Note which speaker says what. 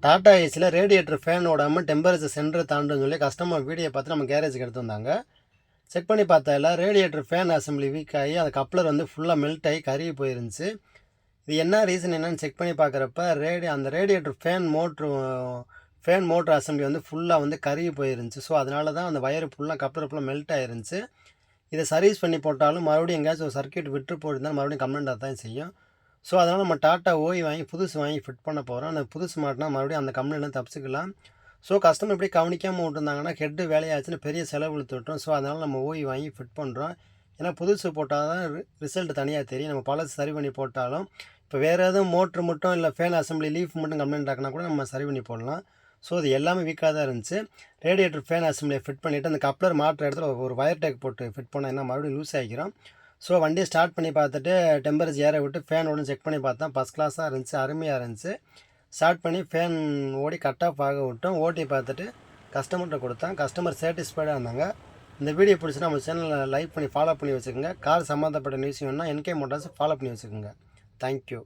Speaker 1: டாடா ஏசியில் radiator fan ஓடாமல் temperature centre தாண்டுன்னு சொல்லி கஸ்டமர் வீடியோ பார்த்து நம்ம கேரேஜுக்கு எடுத்து வந்தாங்க. செக் பண்ணி பார்த்தால ரேடியேட்டர் ஃபேன் அசம்பிளி வீக் ஆகி அந்த கப்ளர் வந்து ஃபுல்லாக மெல்ட் ஆகி கருகி போயிருந்துச்சு. இது என்ன ரீசன் என்னன்னு செக் பண்ணி பார்க்குறப்ப அந்த ரேடியேட்டர் ஃபேன் மோட்ரு அசம்பிளி வந்து ஃபுல்லாக வந்து கருகி போயிருந்துச்சு. ஸோ அதனால தான் அந்த வயரு ஃபுல்லாக கப்ளர் ஃபுல்லாக மெல்ட் ஆயிருந்துச்சு. இதை சர்வீஸ் பண்ணி போட்டாலும் மறுபடியும் எங்கேயாச்சும் ஒரு சர்க்யூட் விட்டு போயிருந்தாலும் மறுபடியும் கம்ப்ளைண்ட் தான் செய்யும். ஸோ அதனால் நம்ம டாட்டா ஓய் வாங்கி புதுசு வாங்கி ஃபிட் பண்ண போகிறோம். அந்த புதுசு மாட்டினா மறுபடியும் அந்த கம்ப்ளைண்ட்லாம் தப்பிச்சுக்கலாம். ஸோ கஸ்டமர் இப்படி கவனிக்காமல் விட்டுருந்தாங்கன்னா ஹெட்டு வேலையாச்சுன்னு பெரிய செலவு இழுத்து விட்டுரும். ஸோ அதனால் நம்ம ஓய் வாங்கி ஃபிட் பண்ணுறோம். ஏன்னா புதுசு போட்டால் தான் ரிசல்ட் தனியாக தெரியும். நம்ம பழசு சரி பண்ணி போட்டாலும் இப்போ வேறு எதுவும் மோட்ரு மட்டும் இல்லை ஃபேன் அசம்பிளி லீஃப் மட்டும் கம்ப்ளைண்ட் ஆக்கினா கூட நம்ம சரி பண்ணி போடலாம். ஸோ அது எல்லாமே வீக்காக தான் இருந்துச்சு. ரேடியேட்டர் ஃபேன் அசம்பிளியை ஃபிட் பண்ணிவிட்டு அந்த கப்ளர் மாட்டுற இடத்துல ஒரு வயர் டேக் போட்டு ஃபிட் பண்ணால் என்ன மறுபடியும் லூஸ் ஆகிக்கிறோம். ஸோ வண்டியை ஸ்டார்ட் பண்ணி பார்த்துட்டு டெம்பரேச்சர் ஏற விட்டு ஃபேன் ஓடும் செக் பண்ணி பார்த்தா ஃபஸ்ட் கிளாஸாக இருந்துச்சு, அருமையாக இருந்துச்சு. ஸ்டார்ட் பண்ணி ஃபேன் ஓடி கட் ஆஃப் ஆக விட்டோம். ஓட்டி பார்த்துட்டு கஸ்டமர்கிட்ட கொடுத்தேன். கஸ்டமர் சாட்டிஸ்ஃபைடாக இருந்தாங்க. இந்த வீடியோ பிடிச்சினா நம்ம சேனலில் லைக் பண்ணி ஃபாலோ பண்ணி வச்சுக்கோங்க. கார் சம்மந்தப்பட்ட நியூஸ் வேணும்னா என்கே மோட்டார்ஸ் ஃபாலோ பண்ணி வச்சுக்கோங்க. தேங்க்யூ.